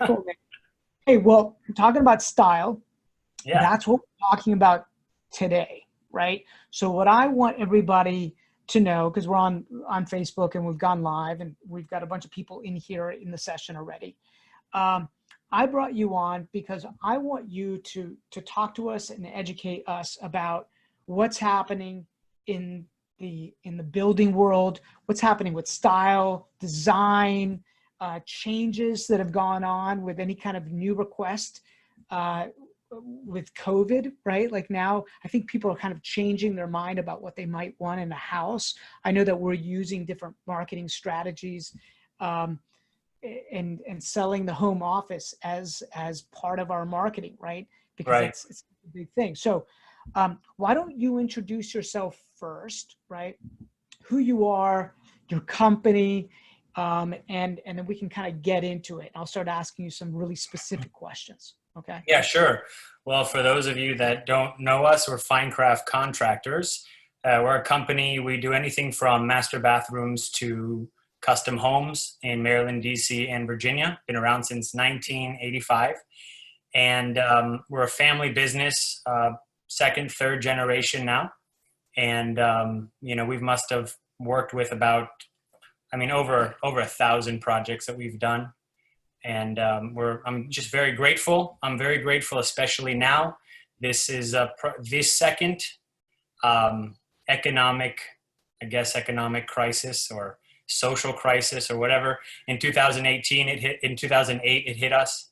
Cool, man. Hey, well, talking about style, Yeah. that's what we're talking about today, right? So what I want everybody to know, because we're on Facebook and we've gone live and we've got a bunch of people in here in the session already. Um, I brought you on because I want you to talk to us and educate us about what's happening in the building world, what's happening with style, design, changes that have gone on with any kind of new request uh, with COVID, right? Like now, I think people are kind of changing their mind about what they might want in a house. I know that we're using different marketing strategies. Um, and selling the home office as part of our marketing, right? Because Right. it's a big thing. So why don't you introduce yourself first, right? Who you are, your company, and then we can kind of get into it. I'll start asking you some really specific questions. Okay. Yeah, sure. Well, for those of you that don't know us, we're Finecraft Contractors. We're a company. We do anything from master bathrooms to custom homes in Maryland, DC, and Virginia. Been around since 1985. And we're a family business, second, third generation now. And, we must have worked with about, over 1,000 projects that we've done. And I'm just very grateful. I'm very grateful, especially now. This is this second economic, economic crisis or social crisis or whatever. In 2018, it hit. In 2008, it hit us,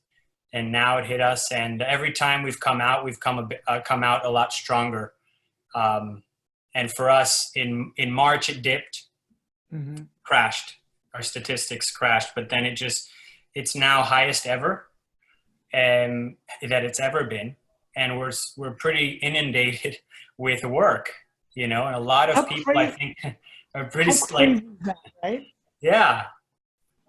and now it hit us. And every time we've come out, come out a lot stronger. And for us, in March, it dipped, crashed. Our statistics crashed, but then it's now highest ever, and that it's ever been, and we're pretty inundated with work, and a lot How of people I crazy, think are pretty how like, crazy is that, right? yeah.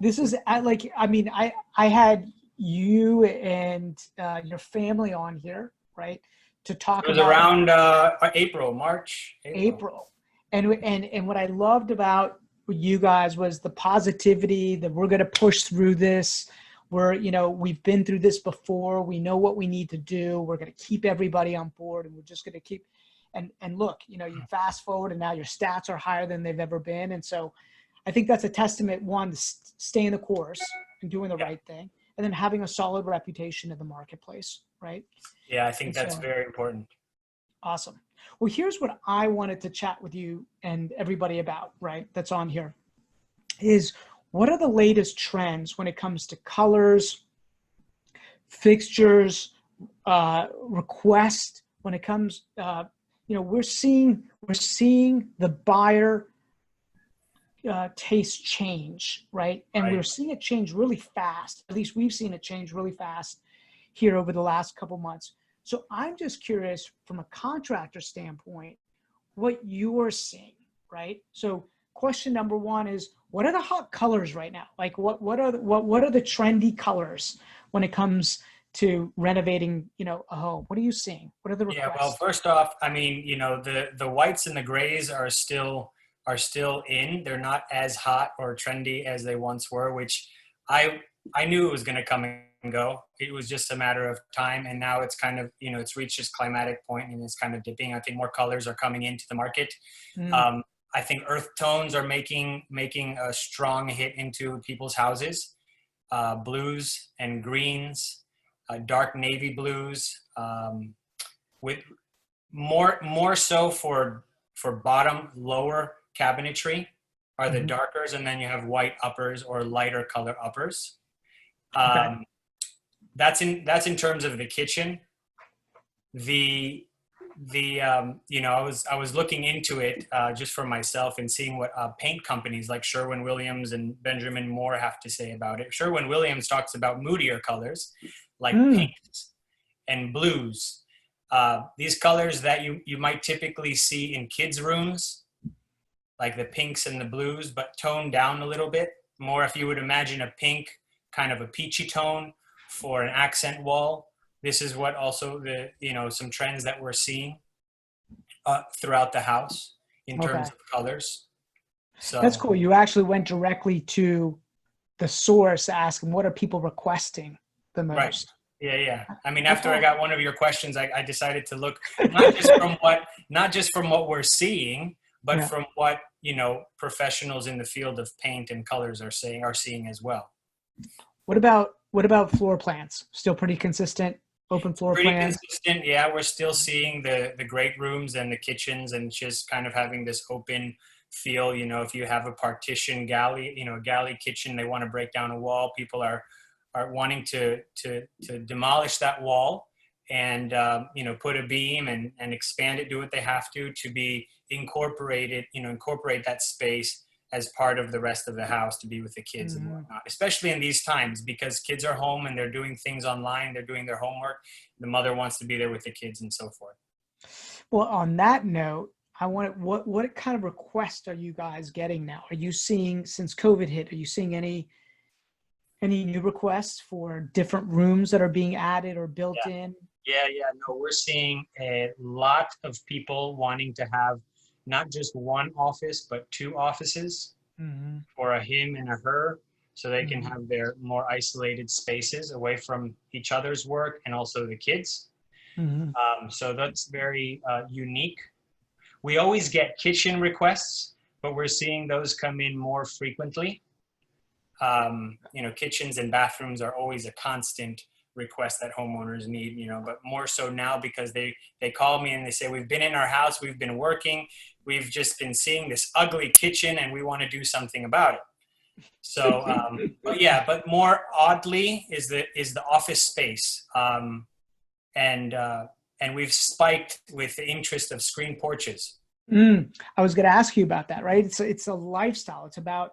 This is I had you and your family on here, right, to It talk was about around April. April. And what I loved about you guys was the positivity that we're going to push through this. We've been through this before. We know what we need to do. We're going to keep everybody on board, and we're just going to keep, and look, you fast forward and now your stats are higher than they've ever been. And so I think that's a testament, one, to staying the course and doing the right thing, and then having a solid reputation in the marketplace, right? Yeah, I think And that's so, very important. awesome. Well, here's what I wanted to chat with you and everybody about, right, that's on here, is what are the latest trends when it comes to colors, fixtures, request, when it comes, we're seeing the buyer taste change, right? And we're Right. seeing it change really fast. At least we've seen it change really fast here over the last couple months. So I'm just curious from a contractor standpoint, what you're seeing, right? So question number one is, what are the hot colors right now? Like what are the trendy colors when it comes to renovating, a home? What are you seeing? What are the Yeah, well, requests? first off, the whites and the grays are still in. They're not as hot or trendy as they once were, which I knew it was going to come and go. It was just a matter of time, and now it's kind of, it's reached its climatic point and it's kind of dipping. I think more colors are coming into the market. Mm, I think earth tones are making a strong hit into people's houses. Blues and greens, dark navy blues, with more so for bottom lower cabinetry are the mhm. darkers, and then you have white uppers or lighter color uppers. Okay. Um, that's in terms of the kitchen. I was looking into it just for myself and seeing what paint companies like Sherwin-Williams and Benjamin Moore have to say about it. Sherwin-Williams talks about moodier colors like Mm, pinks and blues. These colors that you might typically see in kids' rooms, like the pinks and the blues, but toned down a little bit more. If you would imagine a pink, kind of a peachy tone for an accent wall, this is what also some trends that we're seeing throughout the house in terms okay. of colors. So That's cool. You actually went directly to the source asking what are people requesting, the Right. most. Yeah, yeah. I mean, That's after I all. got one of your questions, I decided to look not just from what we're seeing, but Yeah. from what, professionals in the field of paint and colors are seeing as well. What about floor plans? Still pretty consistent, open floor Pretty plans? consistent. Yeah, we're still seeing the great rooms and the kitchens and just kind of having this open feel. If you have a partition galley, a galley kitchen, they want to break down a wall. People are wanting to demolish that wall and put a beam and expand it, do what they have to be incorporated, incorporate that space as part of the rest of the house to be with the kids and Mhm. whatnot, especially in these times because kids are home and they're doing things online, they're doing their homework. The mother wants to be there with the kids and so forth. Well, on that note, what kind of requests are you guys getting now? Are you seeing, since COVID hit, are you seeing any new requests for different rooms that are being added or built in? Yeah. No, we're seeing a lot of people wanting to have not just one office, but two offices Mm-hmm. for a him and a her, so they can Mm-hmm. have their more isolated spaces away from each other's work and also the kids. Mm-hmm. So that's very unique. We always get kitchen requests, but we're seeing those come in more frequently. Kitchens and bathrooms are always a constant request that homeowners need, but more so now because they call me and they say, we've been in our house, we've been working, we've just been seeing this ugly kitchen and we want to do something about it. So, but more oddly is the office space. And we've spiked with the interest of screen porches. I was going to ask you about that, right? It's a lifestyle. It's about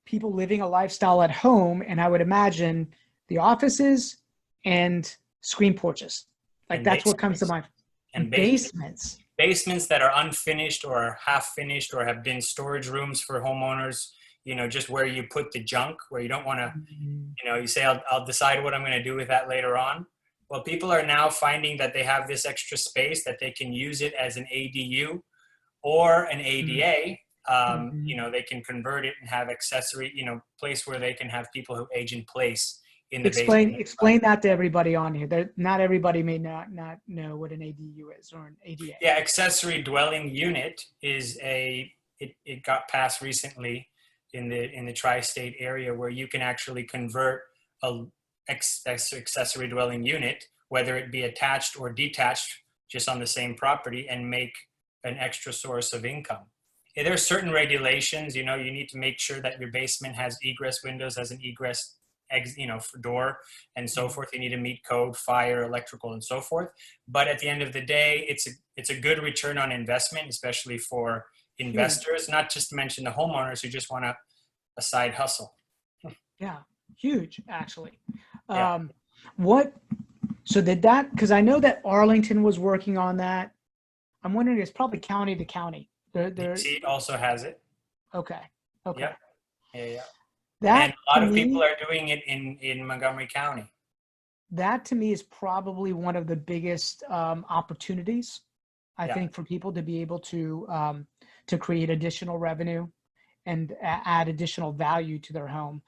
people living a lifestyle at home, and I would imagine the offices and screen porches. Like And that's what comes to mind. and Basements. basements that are unfinished or half finished or have been storage rooms for homeowners, just where you put the junk, where you don't want to, you say, I'll decide what I'm going to do with that later on. Well, people are now finding that they have this extra space that they can use it as an ADU or an ADA. They can convert it and have accessory, place where they can have people who age in place in the basement. Explain that to everybody on here. Not everybody may not know what an ADU is or an ADA. Yeah, accessory dwelling unit is it got passed recently in the tri-state area where you can actually convert a accessory dwelling unit, whether it be attached or detached, just on the same property, and make an extra source of income. There are certain regulations, you need to make sure that your basement has egress windows, has an egress door and so forth. You need to meet code, fire, electrical, and so forth. But at the end of the day, it's a good return on investment, especially for investors, not just to mention the homeowners who just want a side hustle. Yeah, huge actually. Yeah. So did that, because I know that Arlington was working on that. I'm wondering, it's probably county to county. DC also has it. Okay. Yeah. That, and a lot to of me, people are doing it in Montgomery County. That to me is probably one of the biggest opportunities, I think, for people to be able to create additional revenue and add additional value to their home.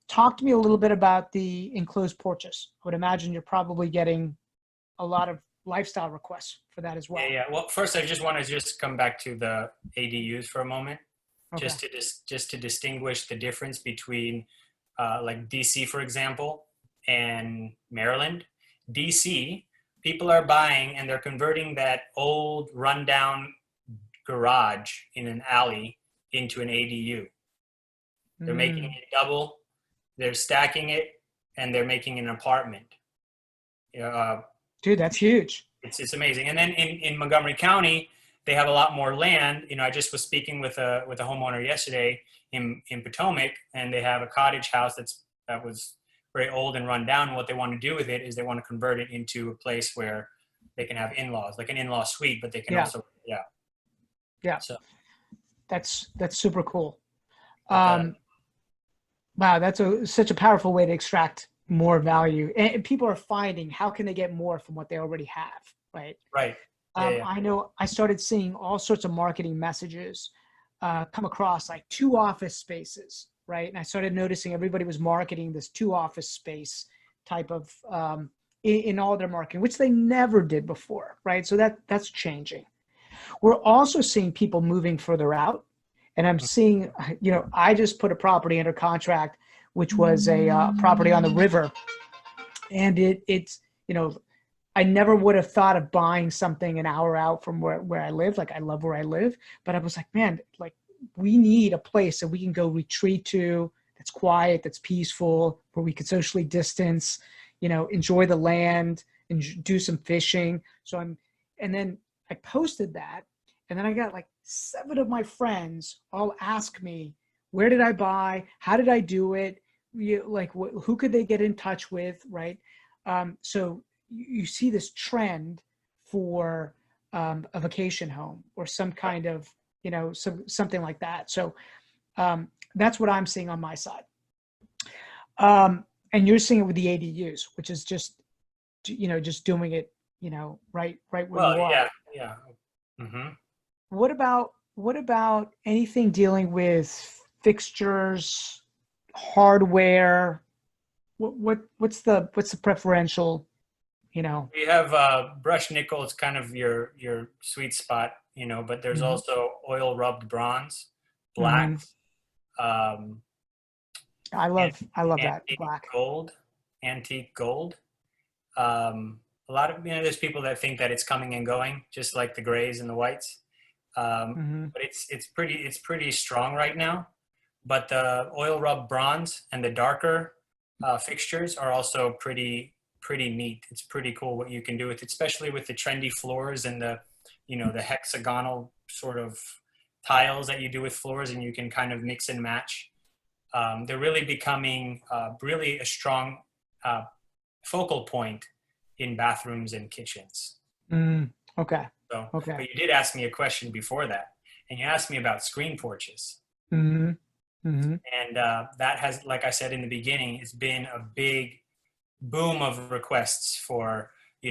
Talk to me a little bit about the enclosed porches. I would imagine you're probably getting a lot of lifestyle requests for that as well. Yeah. Well, first, I just want to come back to the ADUs for a moment, Okay. just to distinguish the difference between like DC, for example, and Maryland. DC, people are buying and they're converting that old rundown garage in an alley into an ADU. They're making it double, they're stacking it, and they're making an apartment. Dude, that's huge. It's amazing. And then in Montgomery County, they have a lot more land. I just was speaking with a homeowner yesterday in Potomac, and they have a cottage house that was very old and run down. And what they want to do with it is they want to convert it into a place where they can have in-laws, like an in-law suite, but they can also. So that's super cool. Wow, that's such a powerful way to extract more value, and people are finding how can they get more from what they already have, right? Right. I know I started seeing all sorts of marketing messages come across, like 2 office spaces right? And I started noticing everybody was marketing this 2 office space type of in all their marketing, which they never did before, right? So that's changing. We're also seeing people moving further out, and I'm seeing, I just put a property under contract, which was a property on the river, and it's I never would have thought of buying something an hour out from where I live. Like, I love where I live, but I was like, man, like, we need a place that we can go retreat to, that's quiet, that's peaceful, where we can socially distance, enjoy the land and do some fishing. And then I posted that, and then I got like 7 of my friends all ask me, where did I buy? How did I do it? Who could they get in touch with? Right. So you see this trend for a vacation home or some kind of, something like that. So that's what I'm seeing on my side. And you're seeing it with the ADUs, which is just doing it, right where you are. Yeah. Mm-hmm. What about anything dealing with fixtures, hardware? What's the preferential? We have brushed nickel. It's kind of your sweet spot, but there's also oil rubbed bronze, black, I love that black antique gold. A lot of there's people that think that it's coming and going, just like the grays and the whites. But it's pretty strong right now. But the oil rubbed bronze and the darker fixtures are also pretty neat. It's pretty cool what you can do with it, especially with the trendy floors and the hexagonal sort of tiles that you do with floors, and you can kind of mix and match. They're really becoming really a strong focal point in bathrooms and kitchens. Okay. So, okay. But you did ask me a question before that, and you asked me about screen porches. And that has, like I said in the beginning, it's been a big boom of requests for, they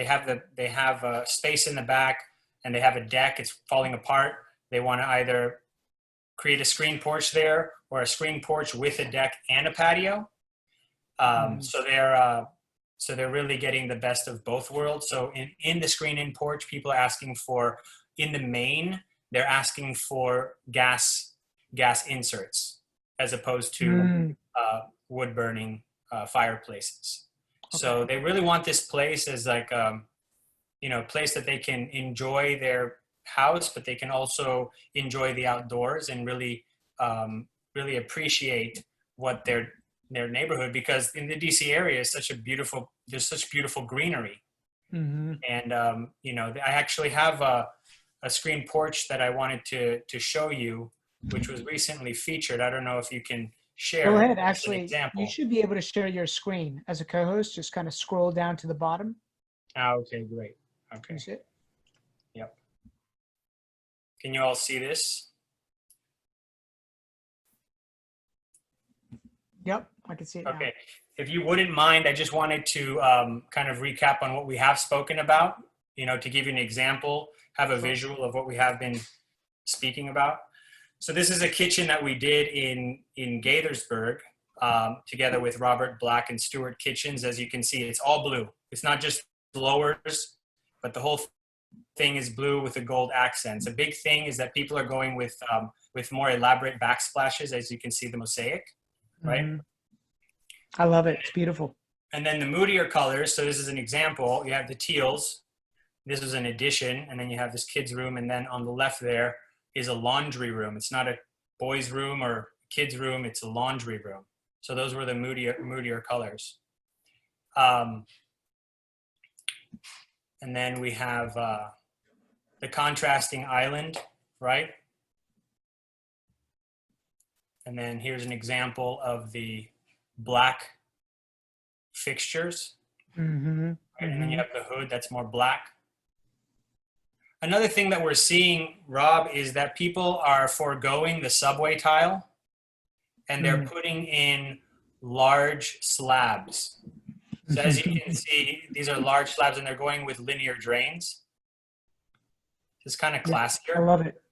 have a space in the back and they have a deck. It's falling apart. They want to either create a screen porch there or a screen porch with a deck and a patio. So they're really getting the best of both worlds. So in the screen-in porch, people are asking for, in the main, they're asking for gas inserts as opposed to wood burning fireplaces. Okay. So they really want this place as like a place that they can enjoy their house, but they can also enjoy the outdoors and really appreciate what their neighborhood, because in the DC area is there's such beautiful greenery. And I actually have a screen porch that I wanted to show you, which was recently featured. I don't know if you can share. Go ahead. Actually, you should be able to share your screen as a co-host. Just kind of scroll down to the bottom. Okay, great. Okay. Can you see it? Yep. Can you all see this? Yep, I can see it now. Okay. If you wouldn't mind, I just wanted to kind of recap on what we have spoken about, to give you an example, have a visual of what we have been speaking about. So this is a kitchen that we did in Gaithersburg together with Robert Black and Stewart Kitchens. As you can see, it's all blue. It's not just lowers, but the whole thing is blue with the gold accents. A big thing is that people are going with more elaborate backsplashes, as you can see the mosaic, right? I love it. It's beautiful. And then the moodier colors. So this is an example. You have the teals. This is an addition. And then you have this kid's room. And then on the left there is a laundry room. It's not a boys' room or kids' room. It's a laundry room. So those were the moodier colors. And then we have the contrasting island, right? And then here's an example of the black fixtures. Right? And then you have the hood that's more black. Another thing that we're seeing, Rob, is that people are foregoing the subway tile and they're putting in large slabs. So as you can see, these are large slabs and they're going with linear drains. It's kind of classier. I love it.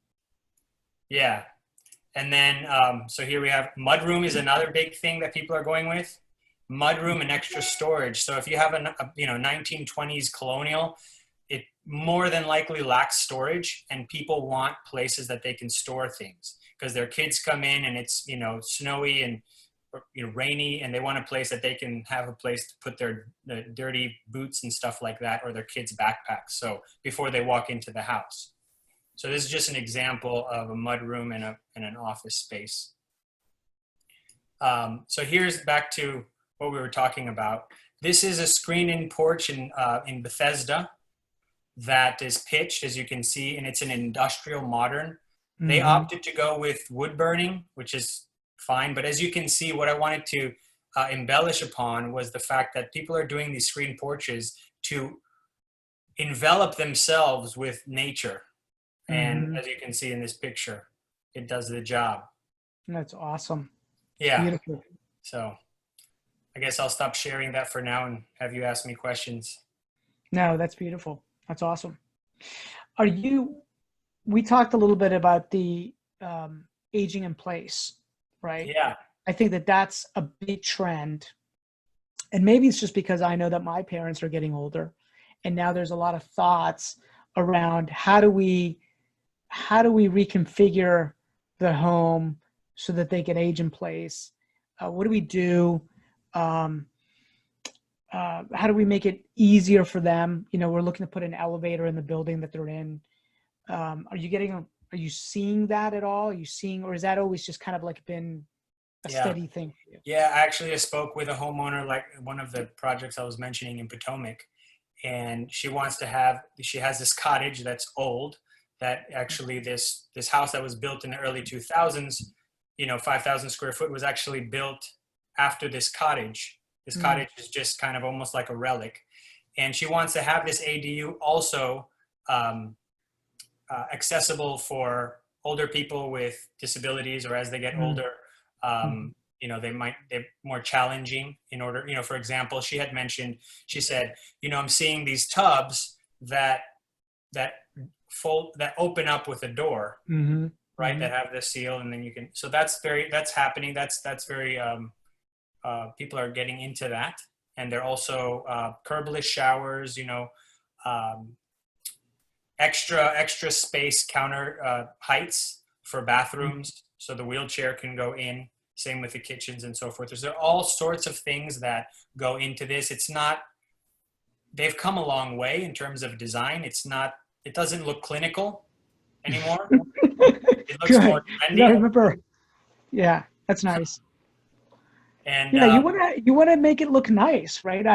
Yeah. And then, so here we have mudroom is another big thing that people are going with. Mudroom and extra storage. So if you have a 1920s colonial, it more than likely lacks storage, and people want places that they can store things because their kids come in and it's, snowy and rainy, and they want a place that they can have a place to put their dirty boots and stuff like that, or their kids' backpacks. So before they walk into the house. So this is just an example of a mudroom and an office space. So here's back to what we were talking about. This is a screen-in porch in Bethesda that is pitched, as you can see, and it's an industrial modern. Mm-hmm. They opted to go with wood burning, which is fine. But as you can see, what I wanted to embellish upon was the fact that people are doing these screen porches to envelop themselves with nature. And as you can see in this picture, it does the job. That's awesome. Yeah. Beautiful. So I guess I'll stop sharing that for now and have you ask me questions. No, that's beautiful. That's awesome. We talked a little bit about the aging in place, right? Yeah. I think that's a big trend. And maybe it's just because I know that my parents are getting older, and now there's a lot of thoughts around how do we reconfigure the home so that they can age in place? What do we do? How do we make it easier for them? We're looking to put an elevator in the building that they're in. Are you seeing that at all? Or is that always just kind of like been a steady thing for you? Yeah, actually I spoke with a homeowner, like one of the projects I was mentioning in Potomac, and she has this cottage that's old, that actually this house that was built in the early 2000s, 5,000 square foot, was actually built after this cottage. This cottage is just kind of almost like a relic. And she wants to have this ADU also accessible for older people with disabilities, or as they get older, they're more challenging in order, for example, she said, I'm seeing these tubs that open up with a door, right? That have the seal, and then you can, so that's happening. That's very, people are getting into that. And they're also curbless showers, extra space counter heights for bathrooms, so the wheelchair can go in. Same with the kitchens and so forth. There's all sorts of things that go into this. They've come a long way in terms of design. It doesn't look clinical anymore. It looks more trendy. Yeah, I remember. Yeah, that's nice. And you want to make it look nice, right?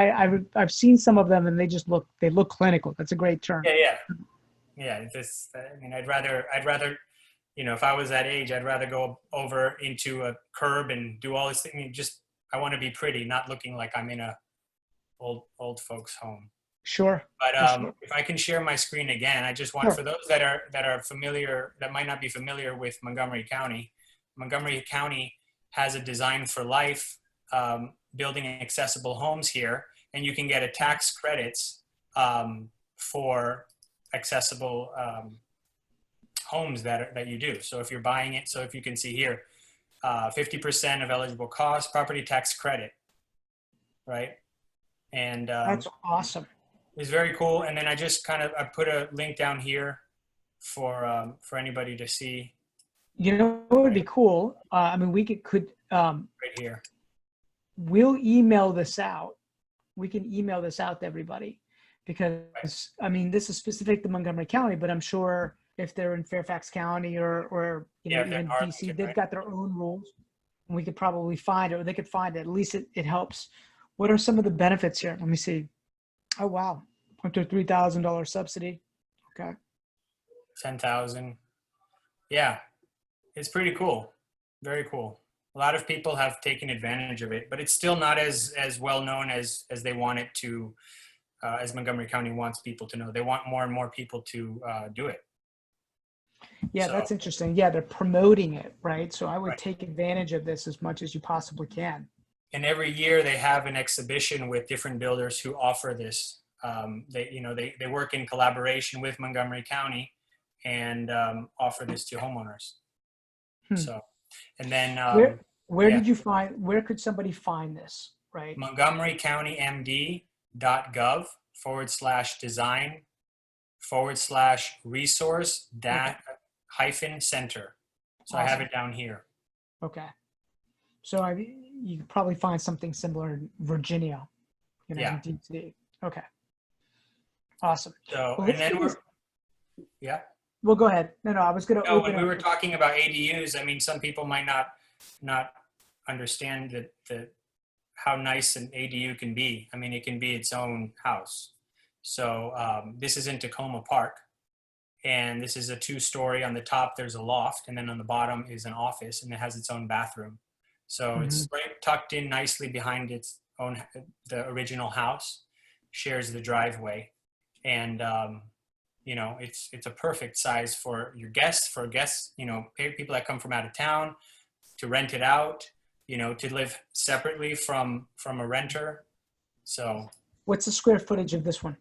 I've seen some of them, and they look clinical. That's a great term. Yeah. I'd rather, if I was that age, I'd rather go over into a curb and do all this thing. I want to be pretty, not looking like I'm in a old folks home. Sure. But if I can share my screen again, I just want, for those that are familiar, that might not be familiar with Montgomery County. Montgomery County has a Design for Life, building accessible homes here, and you can get a tax credits for accessible homes that you do. So if you're buying it, so if you can see here, 50% of eligible cost, property tax credit, right? And that's awesome. It's very cool. And then I put a link down here for anybody to see. What would be cool? We could right here. We'll email this out. We can email this out to everybody, because this is specific to Montgomery County, but I'm sure if they're in Fairfax County or even DC, they've got their own rules, and we could probably find it, or they could find it. At least it helps. What are some of the benefits here? Let me see. Oh, wow. Up to $3,000 subsidy. Okay. 10,000. Yeah. It's pretty cool. Very cool. A lot of people have taken advantage of it, but it's still not as well known as they want it to, as Montgomery County wants people to know. They want more and more people to do it. Yeah, that's interesting. Yeah, they're promoting it, right? So I would take advantage of this as much as you possibly can. And every year they have an exhibition with different builders who offer this. They work in collaboration with Montgomery County and offer this to homeowners. So And then, Where yeah, did you find, where could somebody find this, right? MontgomeryCountyMD.gov/design/resource Okay. hyphen center. So I have Awesome. it down here. Okay. So you could probably find something similar in Virginia, in Yeah. DC. Okay. Awesome. So, Well, and then yeah. well, go ahead. No, I was going to No, open when we up. were talking about ADUs, I mean, some people might not understand that how nice an ADU can be. I mean, it can be its own house. So this is in Tacoma Park, and this is a 2-story. On the top, there's a loft, and then on the bottom is an office, and it has its own bathroom. So it's right tucked in nicely behind its own, the original house, shares the driveway, and you know, it's a perfect size for your guests, you know, people that come from out of town, to rent it out, you know, to live separately from a renter. So What's the square footage of this one?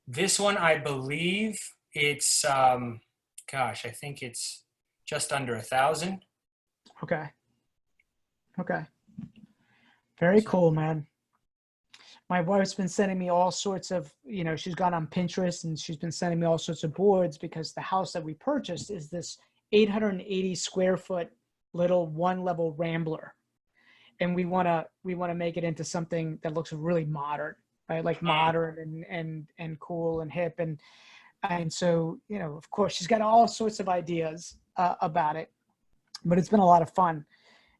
this one, I believe it's gosh, I think it's just under 1,000. Okay. Okay. Very cool, man. My wife's been sending me all sorts of, you know, she's gone on Pinterest and she's been sending me all sorts of boards, because the house that we purchased is this 880 square foot little 1-level rambler. And we want to make it into something that looks really modern, right? Like modern and cool and hip. And so, you know, of course she's got all sorts of ideas about it, but it's been a lot of fun.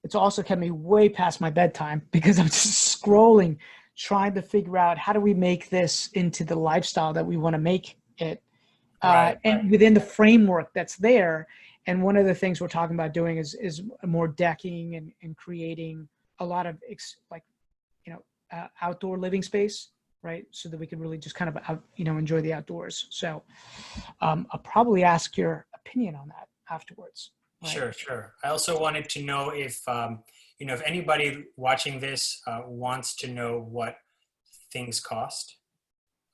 It's also kept me way past my bedtime, because I'm just scrolling, trying to figure out how do we make this into the lifestyle that we want to make it, and within the framework that's there. And one of the things we're talking about doing is more decking and creating a lot of outdoor living space, right? So that we can really just kind of enjoy the outdoors. So I'll probably ask your opinion on that afterwards. Right? Sure. I also wanted to know if you know, if anybody watching this wants to know what things cost.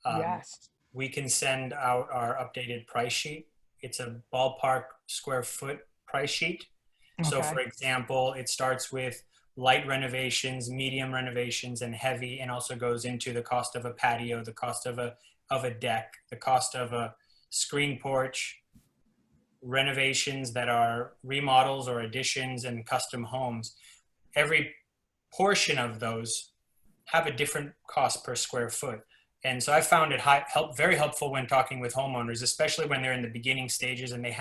Yes. We can send out our updated price sheet. It's a ballpark square foot price sheet. So Okay. for example, it starts with light renovations, medium renovations, and heavy, and also goes into the cost of a patio, the cost of a deck, the cost of a screen porch, renovations that are remodels or additions, and custom homes. Every portion of those have a different cost per square foot. And so I found it very helpful when talking with homeowners, especially when they're in the beginning stages and they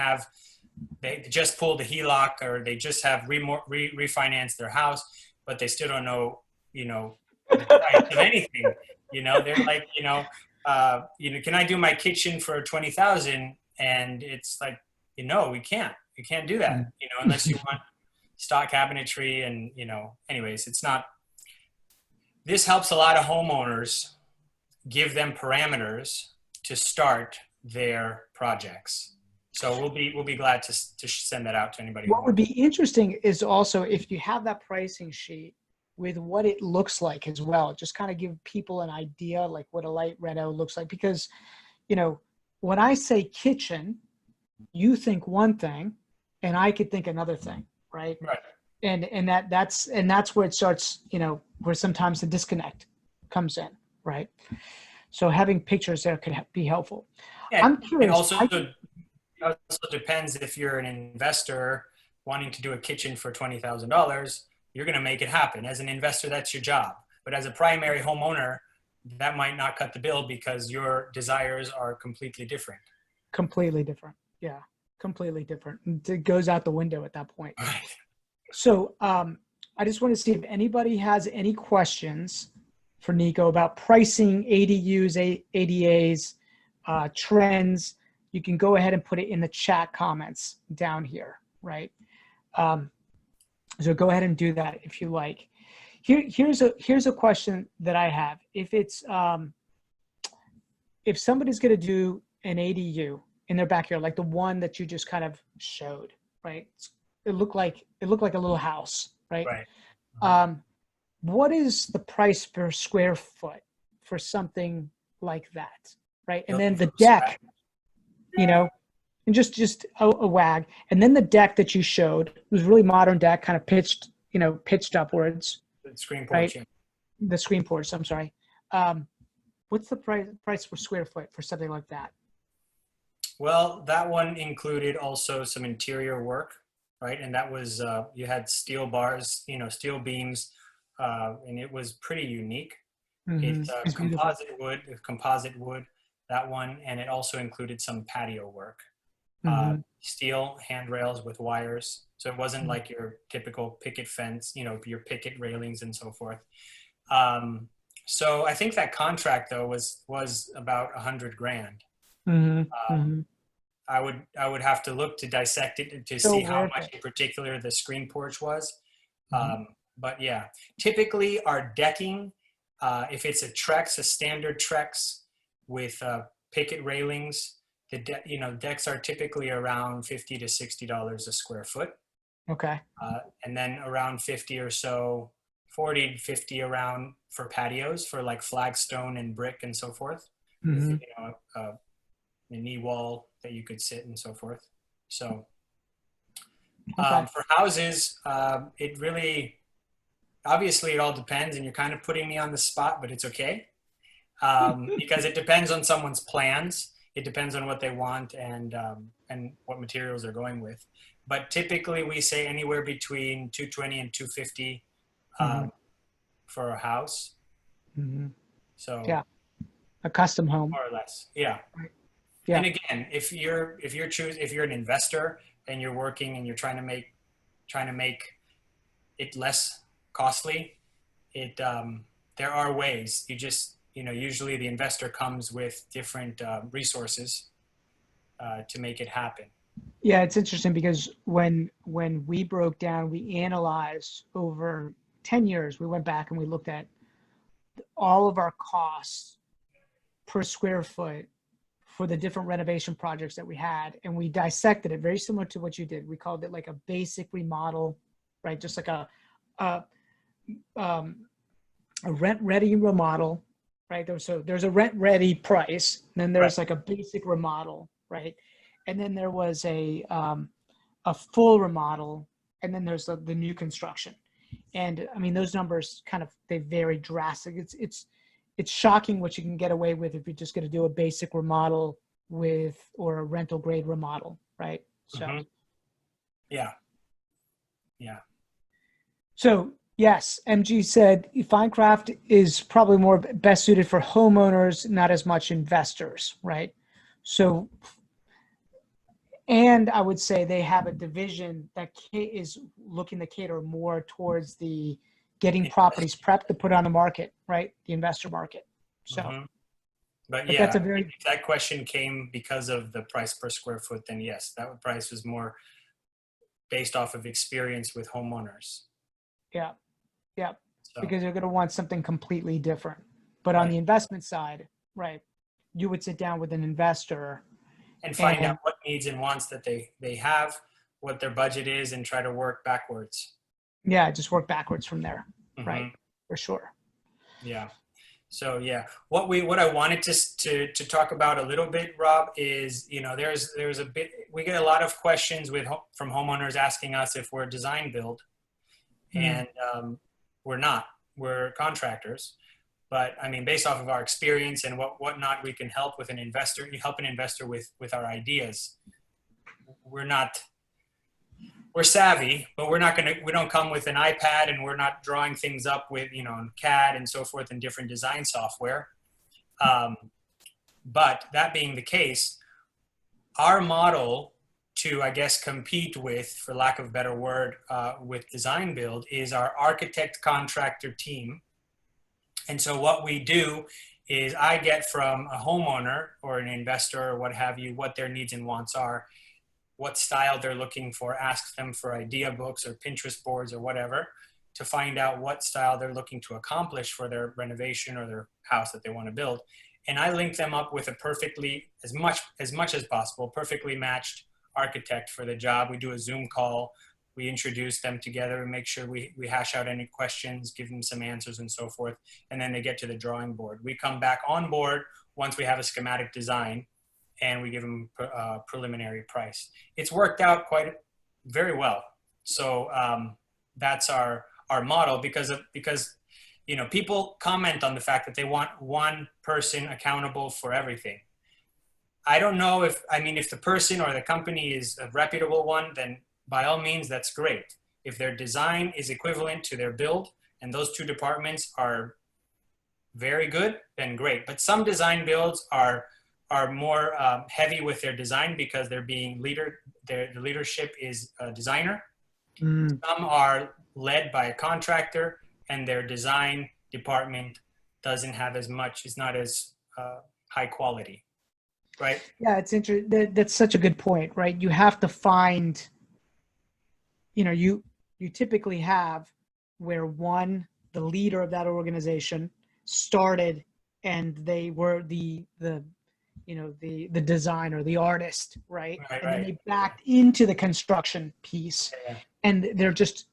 just pulled a HELOC, or they just have refinanced their house, but they still don't know, you know, the price of anything. You know, they're like, can I do my kitchen for 20,000? And it's like, we can't do that, unless you want stock cabinetry. And, anyways, it's not, this helps a lot of homeowners, give them parameters to start their projects. So we'll be glad to send that out to anybody. What would be interesting is also if you have that pricing sheet with what it looks like as well, just kind of give people an idea like what a light reno looks like. Because, when I say kitchen, you think one thing and I could think another thing, right? Right. And that's where it starts, where sometimes the disconnect comes in, right? So having pictures there could be helpful. Yeah, I'm curious. It also depends if you're an investor wanting to do a kitchen for $20,000, you're going to make it happen. As an investor, that's your job. But as a primary homeowner, that might not cut the bill because your desires are completely different. Completely different. Yeah, completely different. It goes out the window at that point. Right. So I just want to see if anybody has any questions for Niko about pricing, ADUs, ADAs, trends. You can go ahead and put it in the chat comments down here, right? So go ahead and do that if you like. Here's a question that I have. If it's if somebody's going to do an ADU in their backyard, like the one that you just kind of showed, right? It looked like a little house, right? Right. What is the price per square foot for something like that, right? And then the deck, and just a wag. And then the deck that you showed was really modern deck, kind of pitched upwards, The screen porch. right? Yeah. The screen porch. I'm sorry. What's the price per square foot for something like that? Well, that one included also some interior work, right? And that was, you had steel bars, steel beams, and it was pretty unique. Mm-hmm. It's It's beautiful. composite wood, that one, and it also included some patio work. Mm-hmm. Steel handrails with wires. So it wasn't like your typical picket fence, your picket railings and so forth. So I think that contract though was about $100,000. Mm-hmm. Mm-hmm. I would have to look to dissect it to So see how worth much it. in particular the screen porch was. Mm-hmm. But yeah, typically our decking, if it's a standard Trex with picket railings, decks are typically around $50 to $60 a square foot. Okay. And then around 50 or so, 40 to 50 around for patios for like flagstone and brick and so forth. With, Mm-hmm. a knee wall that you could sit and so forth. So Okay. for houses, it really, obviously it all depends, and you're kind of putting me on the spot, but it's okay. Because it depends on someone's plans. It depends on what they want and what materials they're going with. But typically we say anywhere between 220 and 250 Mm-hmm. for a house. Mm-hmm. So Yeah. A custom home. more or less, yeah. Right. Yeah. And again, if you're an investor and you're working and you're trying to make it less costly, there are ways. You just usually the investor comes with different resources to make it happen. Yeah, it's interesting because when we broke down, we analyzed over 10 years, we went back and we looked at all of our costs per square foot for the different renovation projects that we had, and we dissected it very similar to what you did. We called it like a basic remodel, right? Just like a rent ready remodel, right? There's a rent ready price, and then there's like a basic remodel, right? And then there was a full remodel, and then there's the new construction. And I mean, those numbers they vary drastically. It's shocking what you can get away with if you're just going to do a basic remodel or a rental grade remodel, right? So, Mm-hmm. Yeah. So yes, MG said Finecraft is probably more best suited for homeowners, not as much investors, right? So, and I would say they have a division that is looking to cater more towards the getting properties prepped to put on the market, right? The investor market. So, Mm-hmm. But that's a if that question came because of the price per square foot, then yes, that price was more based off of experience with homeowners. Yeah. So, Because they're going to want something completely different. But on the investment side, right, you would sit down with an investor and find out what needs and wants that they have, what their budget is, and try to work backwards. Yeah, just work backwards from there. Mm-hmm. Right. For sure. Yeah. So yeah, what I wanted to talk about a little bit, Rob, is there's a bit, we get a lot of questions from homeowners asking us if we're design build, and we're not. We're contractors, but I mean, based off of our experience and whatnot, we can help an investor with our ideas. We're savvy, but we don't come with an iPad, and we're not drawing things up with, CAD and so forth and different design software. But that being the case, our model to, I guess, compete with, for lack of a better word, with design build is our architect contractor team. And so what we do is I get from a homeowner or an investor or what have you, what their needs and wants are, what style they're looking for, ask them for idea books or Pinterest boards or whatever to find out what style they're looking to accomplish for their renovation or their house that they want to build. And I link them up with a perfectly, as much as possible, perfectly matched architect for the job. We do a Zoom call. We introduce them together and make sure we hash out any questions, give them some answers and so forth. And then they get to the drawing board. We come back on board once we have a schematic design, and we give them a preliminary price. It's worked out quite very well. So that's our model because you know, people comment on the fact that they want one person accountable for everything. I don't know if, I mean, if the person or the company is a reputable one, then by all means, that's great. If their design is equivalent to their build and those two departments are very good, then great. But some design builds are more heavy with their design because they're being the leadership is a designer. Mm. Some are led by a contractor and their design department doesn't have as much, is not as high quality, right? Yeah, it's interesting. That's such a good point, right? You have to find, you know, you typically have where the leader of that organization started and they were the you know, the designer, the artist, right? Right, And then right. they backed into the construction piece, Yeah. and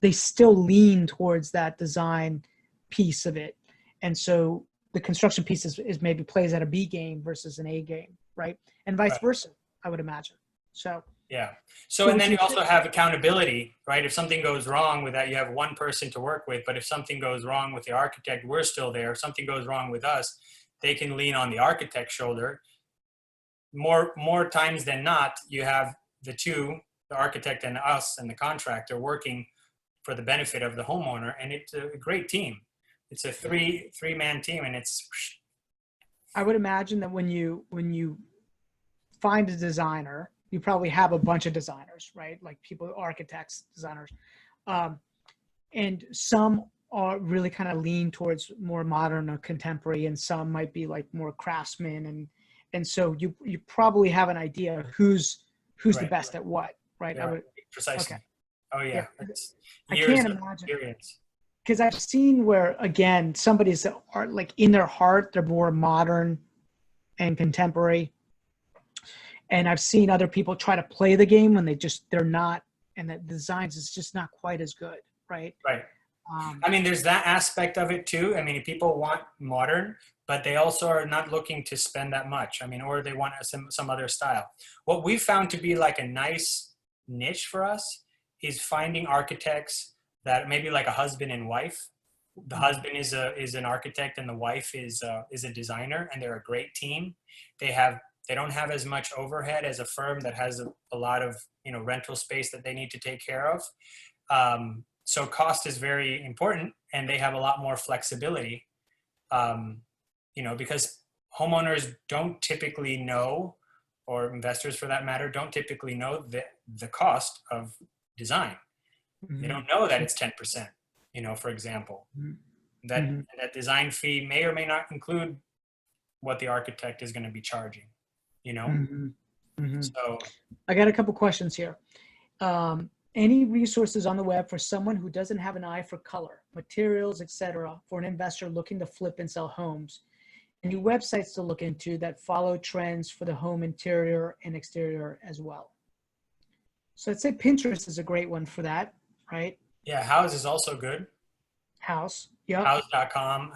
they still lean towards that design piece of it. And so the construction piece is maybe plays at a B game versus an A game, right? And vice Right. versa, I would imagine. So Yeah. So, and then you also have accountability, right? If something goes wrong with that, you have one person to work with. But if something goes wrong with the architect, we're still there. If something goes wrong with us, they can lean on the architect's shoulder. More times than not, you have the architect and us and the contractor working for the benefit of the homeowner, and it's a great team. It's a three-man team, and it's. I would imagine that when you find a designer, you probably have a bunch of designers, right? Like people, architects, designers, and some are really kind of lean towards more modern or contemporary, and some might be like more craftsmen, and so you probably have an idea who's Right, the best at what, right? Yeah, precisely. Okay. Oh yeah, Yeah. it's I years can't of imagine, experience. because I've seen where, again, somebody's that are like in their heart, they're more modern and contemporary. And I've seen other people try to play the game when they're not, and the designs is just not quite as good, right? Right. I mean, there's that aspect of it too. I mean, people want modern, but they also are not looking to spend that much. I mean, or they want some other style. What we found to be like a nice niche for us is finding architects that maybe like a husband and wife. The husband is an architect and the wife is a designer, and they're a great team. They don't have as much overhead as a firm that has a lot of, you know, rental space that they need to take care of. So cost is very important, and they have a lot more flexibility, you know, because homeowners don't typically know, or investors for that matter, don't typically know the cost of design. They don't know that it's 10%, you know, for example. That design fee may or may not include what the architect is going to be charging, you know? So I got a couple questions here. Any resources on the web for someone who doesn't have an eye for color, materials, etc., for an investor looking to flip and sell homes? Any websites to look into that follow trends for the home interior and exterior as well? So I'd say Pinterest is a great one for that, right? yeah, House is also good. House, yep. House.com.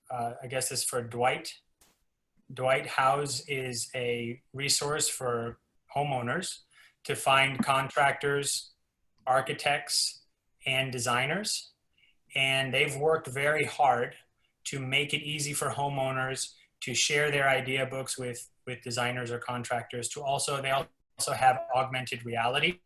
I guess is for Dwight. Dwight House is a resource for homeowners to find contractors, architects, and designers. And they've worked very hard to make it easy for homeowners to share their idea books with designers or contractors. They also have augmented reality.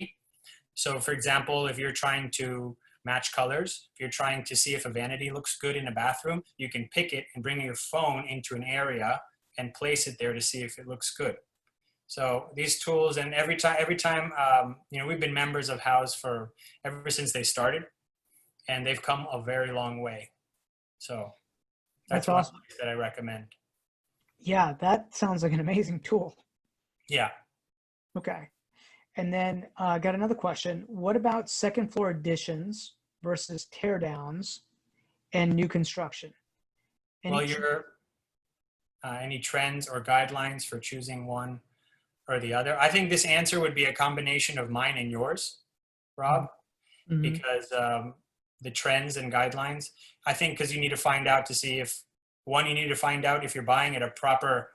So for example, if you're trying to match colors, if you're trying to see if a vanity looks good in a bathroom, you can pick it and bring your phone into an area and place it there to see if it looks good. So these tools, and every time, you know, we've been members of House ever since they started, and they've come a very long way. So that's awesome. One that I recommend. Yeah, that sounds like an amazing tool. Yeah. Okay. And then I got another question. What about second floor additions versus tear downs and new construction? Any trends or guidelines for choosing one or the other? I think this answer would be a combination of mine and yours, Rob, because the trends and guidelines, I think, because you need to find out if you're buying at a proper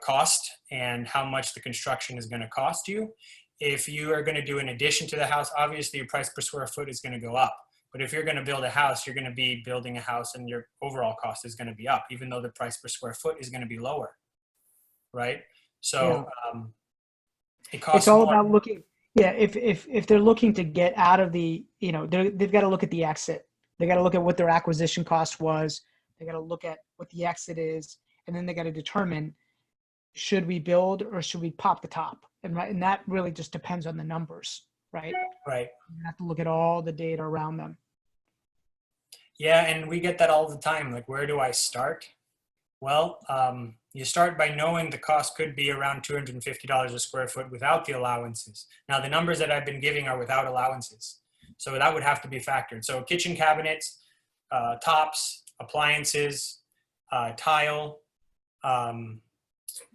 cost and how much the construction is going to cost you. If you are going to do an addition to the house, obviously your price per square foot is going to go up. But if you're going to build a house, you're going to be building a house and your overall cost is going to be up, even though the price per square foot is going to be lower, right? So it costs it's all more. about looking. Yeah, if they're looking to get out of the, they've got to look at the exit. They got to look at what their acquisition cost was. They got to look at what the exit is, and then they got to determine, should we build or should we pop the top? And that really just depends on the numbers, right? Right. You have to look at all the data around them. Yeah, and we get that all the time. Like, where do I start? Well, you start by knowing the cost could be around $250 a square foot without the allowances. Now, the numbers that I've been giving are without allowances. So that would have to be factored. So kitchen cabinets, tops, appliances, tile,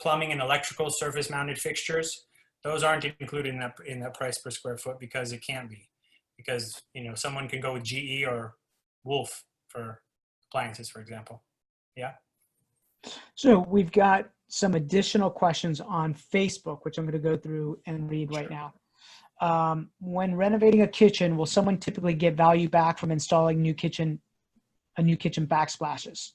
plumbing and electrical surface mounted fixtures, those aren't included in that price per square foot because it can't be. Because, someone can go with GE or Wolf for appliances, for example. Yeah. So we've got some additional questions on Facebook, which I'm going to go through and read right now. When renovating a kitchen, will someone typically get value back from installing a new kitchen backsplashes?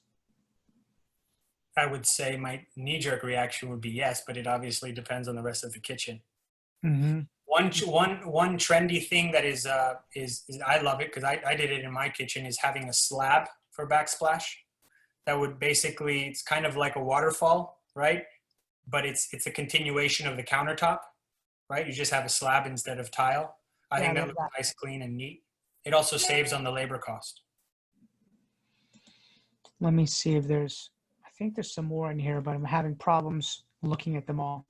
I would say my knee-jerk reaction would be yes, but it obviously depends on the rest of the kitchen. Mm-hmm. One trendy thing that is I love it because I did it in my kitchen, is having a slab for backsplash. That would basically, it's kind of like a waterfall, right? But it's a continuation of the countertop, right? You just have a slab instead of tile. I think that looks nice, clean, and neat. It also saves on the labor cost. Let me see if I think there's some more in here, but I'm having problems looking at them all.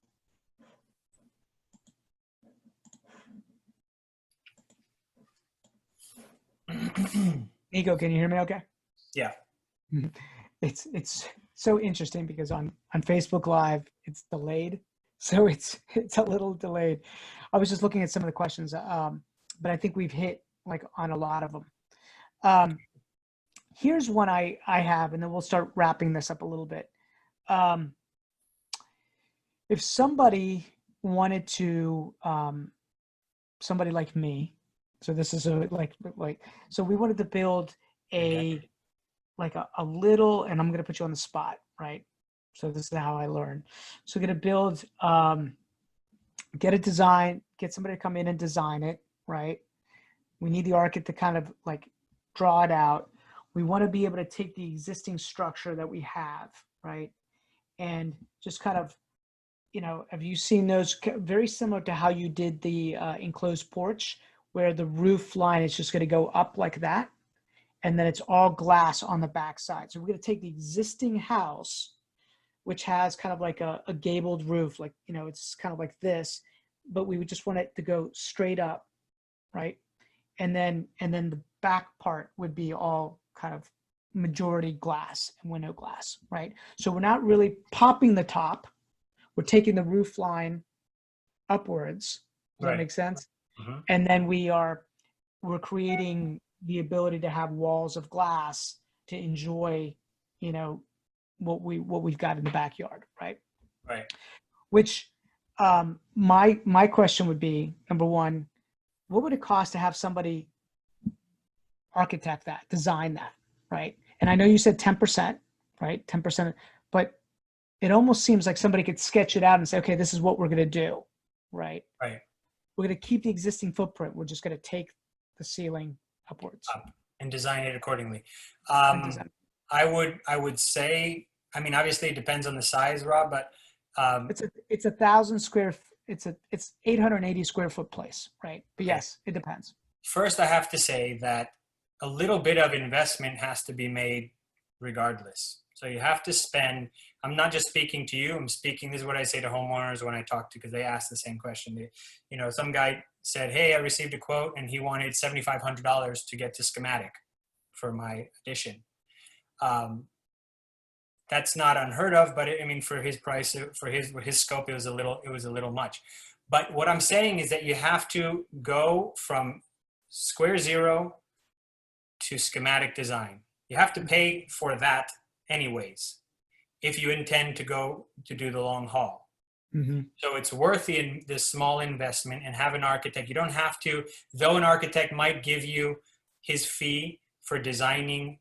Niko, can you hear me okay? Yeah. It's so interesting because on Facebook Live, it's delayed. So it's a little delayed. I was just looking at some of the questions, but I think we've hit on a lot of them. Here's one I have, and then we'll start wrapping this up a little bit. If somebody wanted to, somebody like me, so this is so we wanted to build a little, and I'm going to put you on the spot, right? So this is how I learn. So we're going to build, get a design, get somebody to come in and design it, right? We need the architect to kind of draw it out. We want to be able to take the existing structure that we have, right? And just kind of, have you seen those, very similar to how you did the enclosed porch, where the roof line is just going to go up like that, and then it's all glass on the backside. So we're going to take the existing house, which has kind of like a gabled roof, it's kind of like this, but we would just want it to go straight up, right? And then the back part would be all kind of majority glass and window glass, right? So we're not really popping the top. We're taking the roof line upwards. Does that make sense? Mm-hmm. And then we're creating the ability to have walls of glass to enjoy, what we've got in the backyard, right? Right. Which my question would be, number one, what would it cost to have somebody architect that, design that, right? And I know you said 10%, right? 10%, but it almost seems like somebody could sketch it out and say, okay, this is what we're going to do, right? Right. We're going to keep the existing footprint. We're just going to take the ceiling upwards and design it accordingly. I would say, obviously it depends on the size, Rob, but it's 1,000 square. It's 880 square foot place, right? But yes, it depends. First, I have to say that a little bit of investment has to be made regardless. So you have to spend, I'm not just speaking to you, this is what I say to homeowners when I talk to, because they ask the same question. Some guy said, hey, I received a quote and he wanted $7,500 to get to schematic for my addition. That's not unheard of, but for his price, for his scope, it was a little much. But what I'm saying is that you have to go from square zero to schematic design. You have to pay for that anyways. if you intend to go to do the long haul. Mm-hmm. So it's worth the small investment and have an architect. You don't have to, though an architect might give you his fee for designing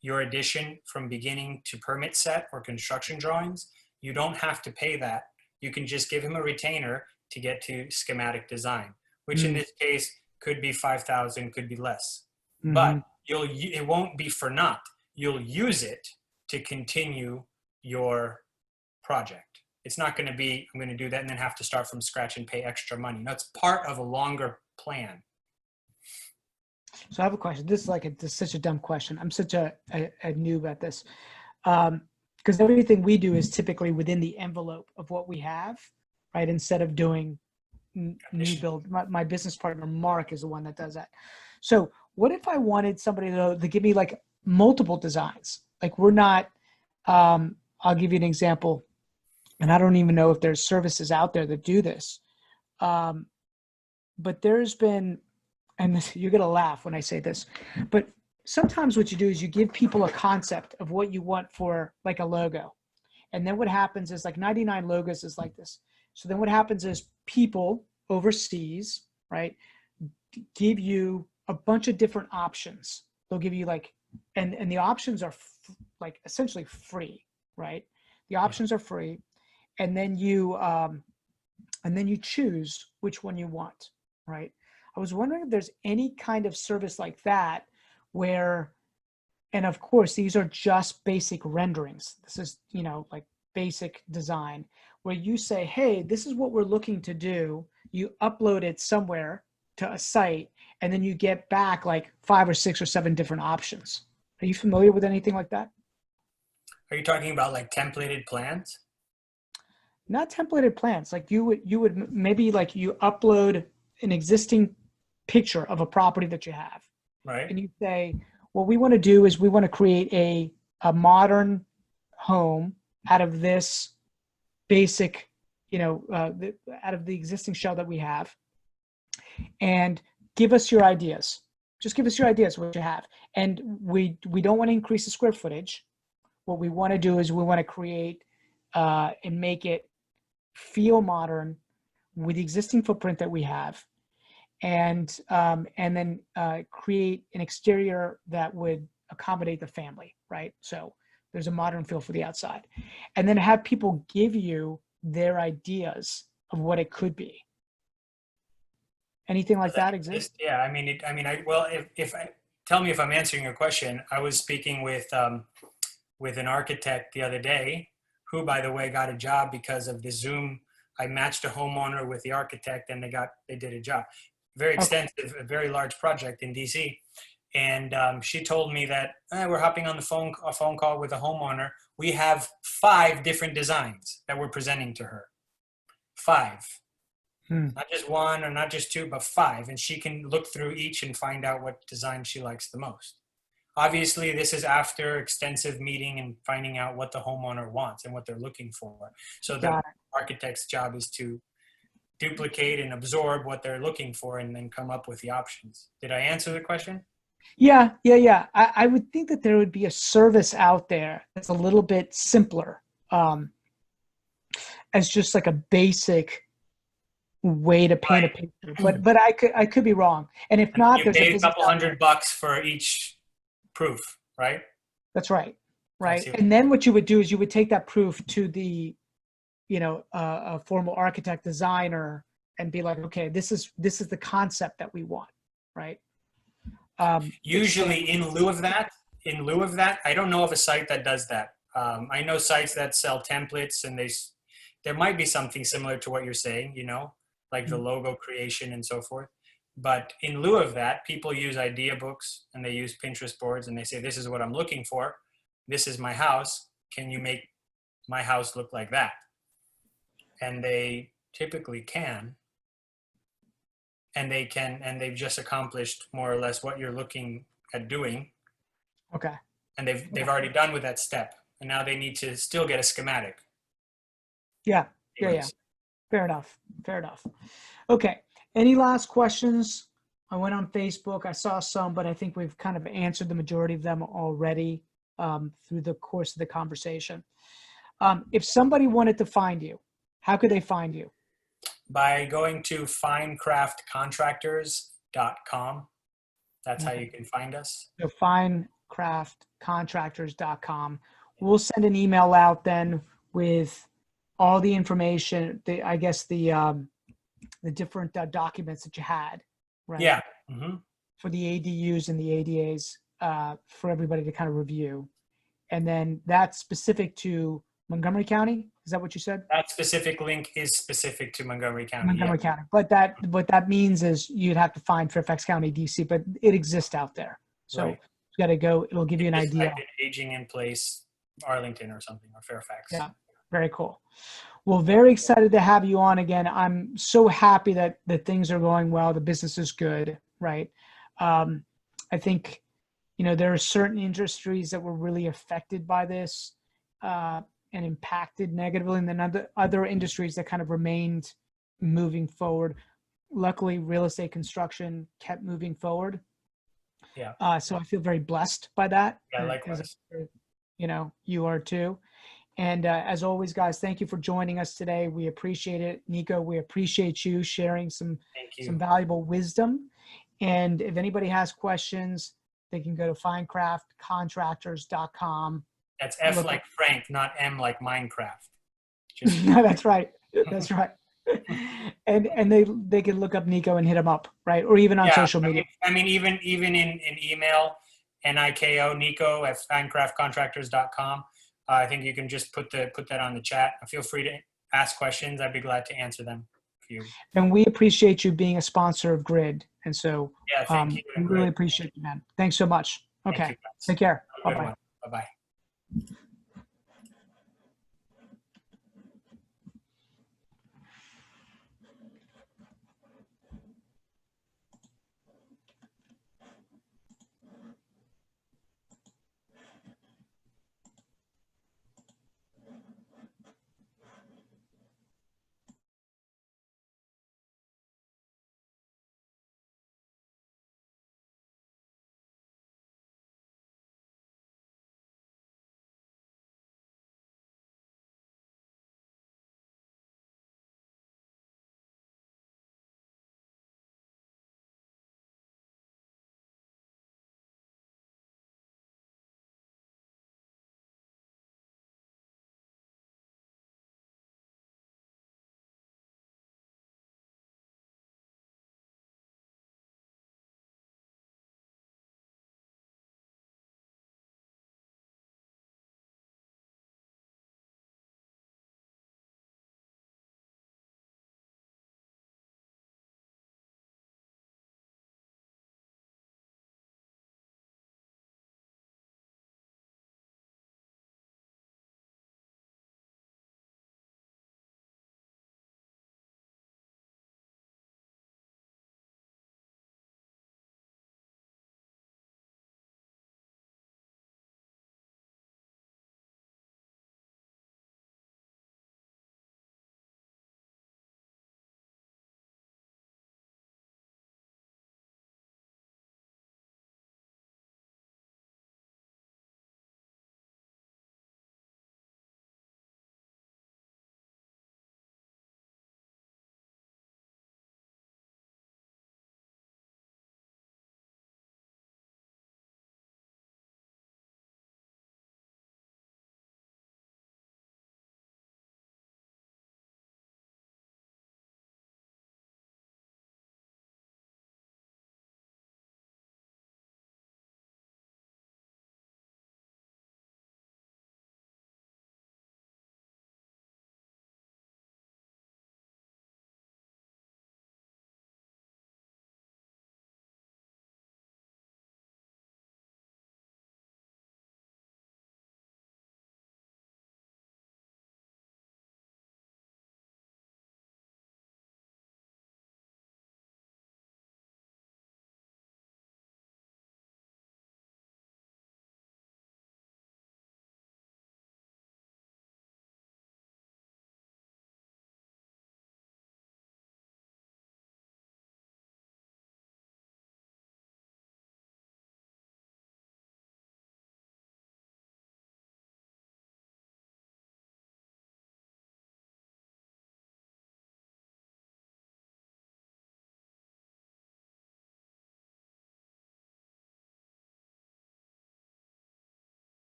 your addition from beginning to permit set or construction drawings, you don't have to pay that. You can just give him a retainer to get to schematic design, which in this case could be 5,000, could be less. But it won't be for naught. You'll use it to continue your project. It's not going to be, I'm going to do that and then have to start from scratch and pay extra money. No, it's part of a longer plan. So I have a question. This is such a dumb question. I'm such a noob at this. Because everything we do is typically within the envelope of what we have, right? Instead of doing new build. My business partner, Mark, is the one that does that. So what if I wanted somebody to give me like multiple designs? Like we're not, I'll give you an example. And I don't even know if there's services out there that do this. But there's been, and you're going to laugh when I say this, but sometimes what you do is you give people a concept of what you want for like a logo. And then what happens is like 99 logos is like this. So then what happens is people overseas, right, give you a bunch of different options. They'll give you like, and the options are like essentially free, right? The options are free. And then you choose which one you want, right? I was wondering if there's any kind of service like that where, and of course, these are just basic renderings. This is, like basic design where you say, hey, this is what we're looking to do. You upload it somewhere to a site, and then you get back like 5 or 6 or 7 different options. Are you familiar with anything like that? Are you talking about like templated plans? Not templated plans. Like you would maybe like you upload an existing picture of a property that you have. Right. And you say, what we want to do is we want to create a modern home out of this basic, out of the existing shell that we have, and give us your ideas. Just give us your ideas, what you have. And we don't want to increase the square footage. What we want to do is we want to create and make it feel modern with the existing footprint that we have, and then create an exterior that would accommodate the family, right? So there's a modern feel for the outside, and then have people give you their ideas of what it could be. Anything like that exist? Yeah, tell me if I'm answering your question. I was speaking with an architect the other day, who, by the way, got a job because of the Zoom. I matched a homeowner with the architect, and they did a job. Very extensive, a very large project in DC. And she told me that we're hopping on a phone call with a homeowner. We have 5 different designs that we're presenting to her. 5. Not just 1 or not just 2, but 5. And she can look through each and find out what design she likes the most. Obviously, this is after extensive meeting and finding out what the homeowner wants and what they're looking for. So the architect's job is to duplicate and absorb what they're looking for and then come up with the options. Did I answer the question? Yeah. I would think that there would be a service out there that's a little bit simpler, as just like a basic way to paint a picture. But I could be wrong. And if not, you there's pay a couple $100 for each proof, right? That's right. Right. And then what you would do is you would take that proof to the, a formal architect designer and be like, okay, this is the concept that we want. Right. Usually in lieu of that, I don't know of a site that does that. I know sites that sell templates, and there might be something similar to what you're saying, like the logo creation and so forth. But in lieu of that, people use idea books, and they use Pinterest boards, and they say, this is what I'm looking for. This is my house. Can you make my house look like that? And they typically can. And they've just accomplished more or less what you're looking at doing. Okay. And they've already done with that step. And now they need to still get a schematic. Yeah. Fair enough. Okay. Any last questions? I went on Facebook. I saw some, but I think we've kind of answered the majority of them already through the course of the conversation. If somebody wanted to find you, how could they find you? By going to finecraftcontractors.com. That's how you can find us. So finecraftcontractors.com. We'll send an email out then with all the information, I guess the different documents that you had, right? Yeah. Mm-hmm. For the ADUs and the ADAs, for everybody to kind of review. And then that's specific to Montgomery County. Is that what you said? That specific link is specific to Montgomery County. Montgomery County. But what that means is you'd have to find Fairfax County, DC, but it exists out there. So Right. you got to go. It'll give you an idea. Like aging in place, Arlington or something, or Fairfax. Yeah. Very cool. Well, very excited to have you on again. I'm so happy that things are going well. The business is good, right? I think, there are certain industries that were really affected by this and impacted negatively, and then other industries that kind of remained moving forward. Luckily, real estate construction kept moving forward. Yeah. So I feel very blessed by that. Yeah, likewise. You are too. And as always, guys, thank you for joining us today. We appreciate it. Niko, we appreciate you sharing some valuable wisdom. And if anybody has questions, they can go to finecraftcontractors.com. That's F like Frank, not M like Minecraft. No, that's right. That's right. And they can look up Niko and hit him up, right? Or even on social media. Even in email, Niko, Niko at finecraftcontractors.com. I think you can just put that on the chat. Feel free to ask questions. I'd be glad to answer them for you. And we appreciate you being a sponsor of Grid. And so thank you. We really appreciate you, man. Thanks so much. Okay. Take care. Bye-bye. Bye-bye.